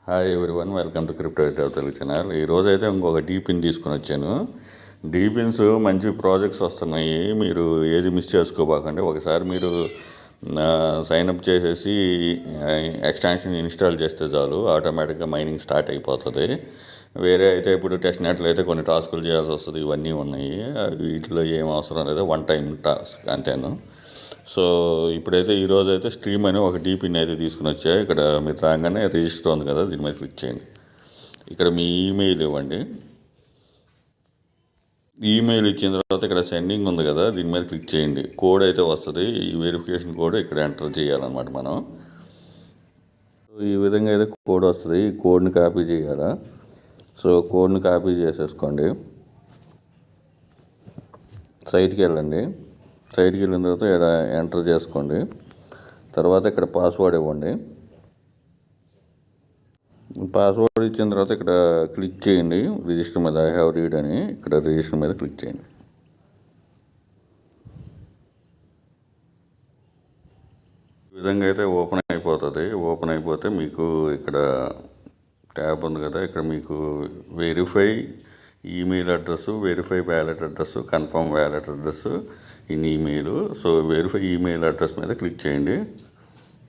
Hi everyone, welcome to crypto Telugu channel. ఈరోజు అయితే ఇంకొక డీపిన్ తీసుకొని వచ్చాను. డీపిన్స్ మంచి ప్రాజెక్ట్స్ వస్తున్నాయి, మీరు ఏది మిస్ చేసుకోబాకండి. ఒకసారి మీరు సైన్అప్ చేసేసి ఎక్స్టెన్షన్ ఇన్స్టాల్ చేస్తే చాలు, ఆటోమేటిక్గా మైనింగ్ స్టార్ట్ అయిపోతుంది. వేరే అయితే ఇప్పుడు టెస్ట్ నెట్లో అయితే కొన్ని టాస్కులు చేయాల్సి వస్తుంది, ఇవన్నీ ఉన్నాయి. వీటిలో ఏం అవసరం లేదు, వన్ టైం టాస్క్ అంతేను. సో ఇప్పుడైతే ఈరోజు అయితే స్ట్రీమ్ అని ఒక డీపిన్ అయితే తీసుకుని వచ్చాయి. ఇక్కడ మీరు రాగానే రిజిస్టర్ ఉంది కదా, దీని మీద క్లిక్ చేయండి. ఇక్కడ మీ ఈమెయిల్ ఇవ్వండి. ఈమెయిల్ ఇచ్చిన తర్వాత ఇక్కడ సెండింగ్ ఉంది కదా, దీని మీద క్లిక్ చేయండి. కోడ్ అయితే వస్తుంది, ఈ వెరిఫికేషన్ కోడ్ ఇక్కడ ఎంటర్ చేయాలన్నమాట మనం. ఈ విధంగా అయితే కోడ్ వస్తుంది, ఈ కోడ్ని కాపీ చేయాలా. సో కోడ్ని కాపీ చేసేసుకోండి. సైట్కి వెళ్ళండి. సైట్కి వెళ్ళిన తర్వాత ఇక్కడ ఎంటర్ చేసుకోండి. తర్వాత ఇక్కడ పాస్వర్డ్ ఇవ్వండి. పాస్వర్డ్ ఇచ్చిన తర్వాత ఇక్కడ క్లిక్ చేయండి రిజిస్టర్ మీద. ఐ హ్యావ్ రీడ్ అని ఇక్కడ రిజిస్టర్ మీద క్లిక్ చేయండి. ఈ విధంగా అయితే ఓపెన్ అయిపోతుంది. ఓపెన్ అయిపోతే మీకు ఇక్కడ ట్యాబ్ ఉంది కదా, ఇక్కడ మీకు verify email address, verify wallet address, confirm wallet address in email. So verify email address మీద క్లిక్ చేయండి.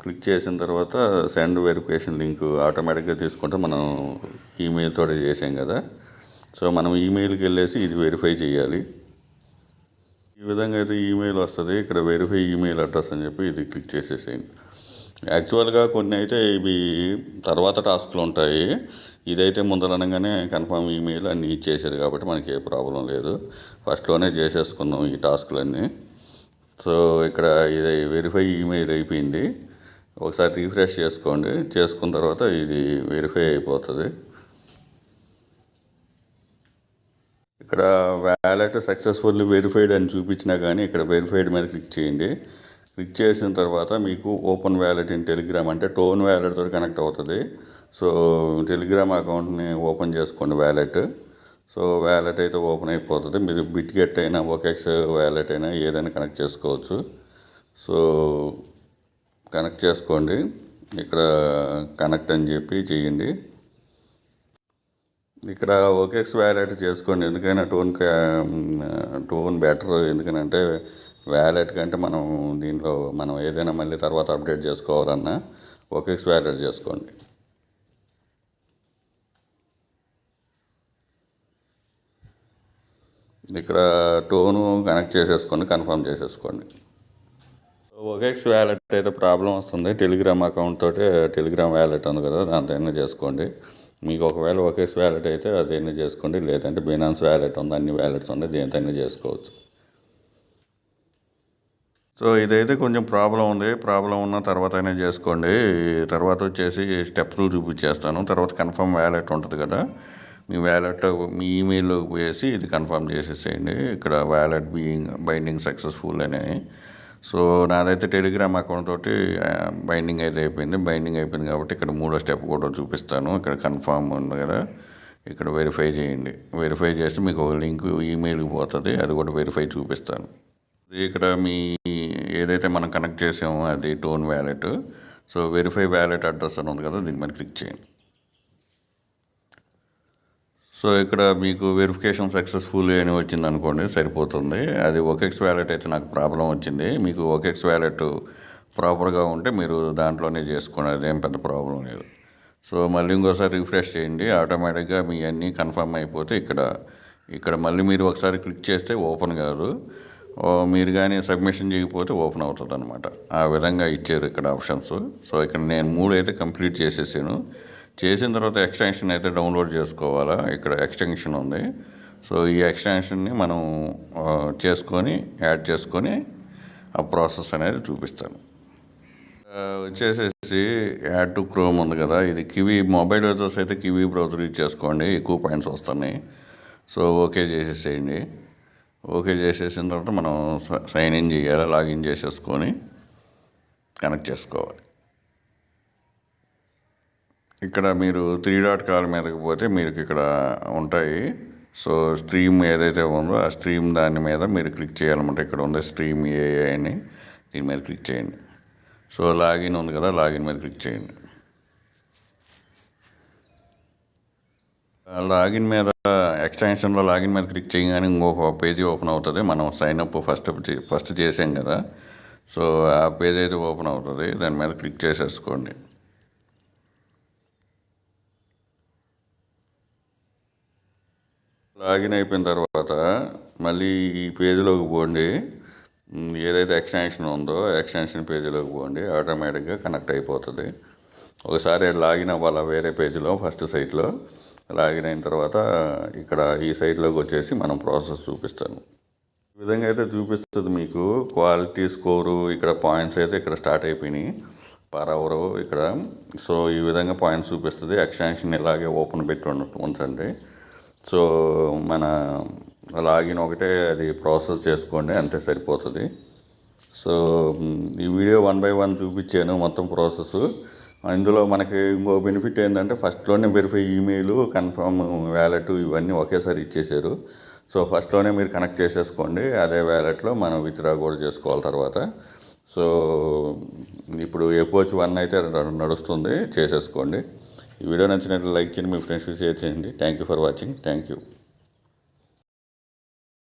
క్లిక్ చేసిన తర్వాత సెండ్ వెరిఫికేషన్ లింక్ ఆటోమేటిక్గా తీసుకుంటే మనం ఈమెయిల్ తోటి చేసాం కదా, సో మనం ఈమెయిల్కి వెళ్ళేసి ఇది వెరిఫై చేయాలి. ఈ విధంగా అయితే ఈమెయిల్ వస్తుంది. ఇక్కడ వెరిఫై ఈమెయిల్ అడ్రస్ అని చెప్పి ఇది క్లిక్ చేసేసేయండి. యాక్చువల్గా కొన్ని అయితే ఇవి తర్వాత టాస్క్లు ఉంటాయి, ఇదైతే ముందరనగానే కన్ఫర్మ్ ఈమెయిల్ అన్నీ ఇచ్చేసారు కాబట్టి మనకి ఏ ప్రాబ్లం లేదు. ఫస్ట్లోనే చేసేసుకున్నాం ఈ టాస్క్లన్నీ. సో ఇక్కడ ఇది వెరిఫై ఈమెయిల్ అయిపోయింది. ఒకసారి రీఫ్రెష్ చేసుకోండి. చేసుకున్న తర్వాత ఇది వెరిఫై అయిపోతుంది. ఇక్కడ వ్యాలెట్ సక్సెస్ఫుల్లీ వెరిఫైడ్ అని చూపించినా కానీ ఇక్కడ వెరిఫైడ్ మీద క్లిక్ చేయండి. క్లిక్ చేసిన తర్వాత మీకు ఓపెన్ వ్యాలెట్ ఇన్ టెలిగ్రామ్ అంటే టోన్ వ్యాలెట్తో కనెక్ట్ అవుతుంది. సో టెలిగ్రామ్ అకౌంట్ని ఓపెన్ చేసుకోండి వ్యాలెట్. సో వ్యాలెట్ అయితే ఓపెన్ అయిపోతుంది. మీరు బిట్గెట్ అయినా ఓకెక్స్ వ్యాలెట్ అయినా ఏదైనా కనెక్ట్ చేసుకోవచ్చు. సో కనెక్ట్ చేసుకోండి. ఇక్కడ కనెక్ట్ అని చెప్పి చేయండి. ఇక్కడ ఓకెక్స్ వ్యాలెట్ చేసుకోండి, ఎందుకైనా టోన్ బెటర్. ఎందుకనంటే వ్యాలెట్ కంటే దీంట్లో మనం ఏదైనా మళ్ళీ తర్వాత అప్డేట్ చేసుకోవాలన్నా ఓకెక్స్ వ్యాలెట్ చేసుకోండి. ఇక్కడ టోను కనెక్ట్ చేసేసుకోండి, కన్ఫర్మ్ చేసేసుకోండి. ఓకెక్స్ వ్యాలెట్ అయితే ప్రాబ్లం వస్తుంది. టెలిగ్రామ్ అకౌంట్ తోటి టెలిగ్రామ్ వ్యాలెట్ ఉంది కదా, దాంతో అయినా చేసుకోండి. మీకు ఒకవేళ ఓకెక్స్ వ్యాలెట్ అయితే అదైనా చేసుకోండి, లేదంటే బినాన్స్ వ్యాలెట్ ఉంది, అన్ని వ్యాలెట్స్ ఉన్నాయి, దేంతో అయినా చేసుకోవచ్చు. సో ఇదైతే కొంచెం ప్రాబ్లం ఉంది. ప్రాబ్లం ఉన్న తర్వాత అయినా చేసుకోండి. తర్వాత వచ్చేసి స్టెప్స్ చూపించేస్తాను. తర్వాత కన్ఫర్మ్ వ్యాలెట్ ఉంటుంది కదా, మీ వ్యాలెట్లో మీ ఈమెయిల్లో వేసి ఇది కన్ఫర్మ్ చేసేసేయండి. ఇక్కడ వ్యాలెట్ బైండింగ్ సక్సెస్ఫుల్ అని. సో నాదైతే టెలిగ్రామ్ అకౌంట్ తోటి బైండింగ్ అయితే అయిపోయింది. బైండింగ్ అయిపోయింది కాబట్టి ఇక్కడ మూడో స్టెప్ కూడా చూపిస్తాను. ఇక్కడ కన్ఫర్మ్ ఉంది కదా, ఇక్కడ వెరిఫై చేయండి. వెరిఫై చేస్తే మీకు ఒక లింక్ ఈమెయిల్కి పోతుంది, అది కూడా వెరిఫై చూపిస్తాను. ఇక్కడ మీ ఏదైతే మనం కనెక్ట్ చేసామో అది TON wallet. So verify wallet address అని ఉంది కదా, దీని మీద క్లిక్ చేయండి. సో ఇక్కడ మీకు వెరిఫికేషన్ సక్సెస్ఫుల్ అని వచ్చింది అనుకోండి, సరిపోతుంది. అది ఓకెక్స్ వ్యాలెట్ అయితే నాకు ప్రాబ్లం వచ్చింది. మీకు ఓకెక్స్ వ్యాలెట్ ప్రాపర్గా ఉంటే మీరు దాంట్లోనే చేసుకోండి, అదేం పెద్ద ప్రాబ్లం లేదు. సో మళ్ళీ ఇంకోసారి రిఫ్రెష్ చేయండి. ఆటోమేటిక్గా మీ అన్నీ కన్ఫర్మ్ అయిపోతే ఇక్కడ మళ్ళీ మీరు ఒకసారి క్లిక్ చేస్తే ఓపెన్ కాదు, మీరు కానీ సబ్మిషన్ చేయకపోతే ఓపెన్ అవుతుంది అనమాట. ఆ విధంగా ఇచ్చారు ఇక్కడ ఆప్షన్స్. సో ఇక్కడ నేను 3 అయితే కంప్లీట్ చేసేసాను. చేసిన తర్వాత ఎక్స్టెన్షన్ అయితే డౌన్లోడ్ చేసుకోవాలా. ఇక్కడ ఎక్స్టెన్షన్ ఉంది. సో ఈ ఎక్స్టెన్షన్ని మనం యాడ్ చేసుకొని ఆ ప్రాసెస్ అనేది చూపిస్తాను. వచ్చేసేసి యాడ్ టు క్రోమ్ ఉంది కదా, ఇది కివీ మొబైల్ యూజర్స్ అయితే కివీ బ్రౌజర్ యూజ్ చేసుకోండి, ఎక్కువ పాయింట్స్ వస్తున్నాయి. సో ఓకే చేసేసేయండి. ఓకే చేసేసిన తర్వాత మనం సైన్ ఇన్ చేయాలి. లాగిన్ చేసేసుకొని కనెక్ట్ చేసుకోవాలి. ఇక్కడ మీరు 3 డాట్ కాల్ మీదకి పోతే మీకు ఇక్కడ ఉంటాయి. సో స్ట్రీమ్ ఏదైతే ఉందో ఆ స్ట్రీమ్ దాని మీద మీరు క్లిక్ చేయాలన్నమాట. ఇక్కడ ఉంది స్ట్రీమ్ ఏఐ అని, దీని మీద క్లిక్ చేయండి. సో లాగిన్ ఉంది కదా, లాగిన్ మీద క్లిక్ చేయండి. లాగిన్ మీద ఎక్స్టెన్షన్లో లాగిన్ మీద క్లిక్ చేయగానే ఇంకొక పేజీ ఓపెన్ అవుతుంది. మనం సైన్ అప్ ఫస్ట్ చేసాం కదా, సో ఆ పేజ్ అయితే ఓపెన్ అవుతుంది. దాని మీద క్లిక్ చేసేసుకోండి. లాగిన్ అయిపోయిన తర్వాత మళ్ళీ ఈ పేజీలోకి పోండి. ఏదైతే ఎక్స్టెన్షన్ ఉందో ఎక్స్టెన్షన్ పేజీలోకి పోండి. ఆటోమేటిక్గా కనెక్ట్ అయిపోతుంది. ఒకసారి లాగిన్ అవ్వాలి వేరే పేజీలో, ఫస్ట్ సైట్లో లాగిన్ అయిన తర్వాత ఇక్కడ ఈ సైట్లోకి వచ్చేసి మనం ప్రాసెస్ చూపిస్తాను. ఈ విధంగా అయితే చూపిస్తుంది మీకు క్వాలిటీ స్కోరు. ఇక్కడ పాయింట్స్ అయితే ఇక్కడ స్టార్ట్ అయిపోయినాయి పర్ అవర్ ఇక్కడ. సో ఈ విధంగా పాయింట్స్ చూపిస్తుంది. ఎక్స్టెన్షన్ ఇలాగే ఓపెన్ పెట్టి ఉంచండి. సో మన లాగిన్ ఒకటే అది ప్రాసెస్ చేసుకోండి, అంతే సరిపోతుంది. సో ఈ వీడియో 1 by 1 చూపించాను మొత్తం ప్రాసెస్. ఇందులో మనకి ఇంకో బెనిఫిట్ ఏంటంటే ఫస్ట్లోనే వెరిఫై ఈమెయిల్, కన్ఫర్మ్ వ్యాలెట్ ఇవన్నీ ఒకేసారి ఇచ్చేసారు. సో ఫస్ట్లోనే మీరు కనెక్ట్ చేసేసుకోండి. అదే వ్యాలెట్లో మనం విత్డ్రా కూడా చేసుకోవాలి తర్వాత. సో ఇప్పుడు ఎపోచ్ 1 అయితే నడుస్తుంది, చేసేసుకోండి. ఈ వీడియో నచ్చినట్లు లైక్ చేయండి, మీ ఫ్రెండ్స్కి షేర్ చేయండి. Thank you for watching. Thank you.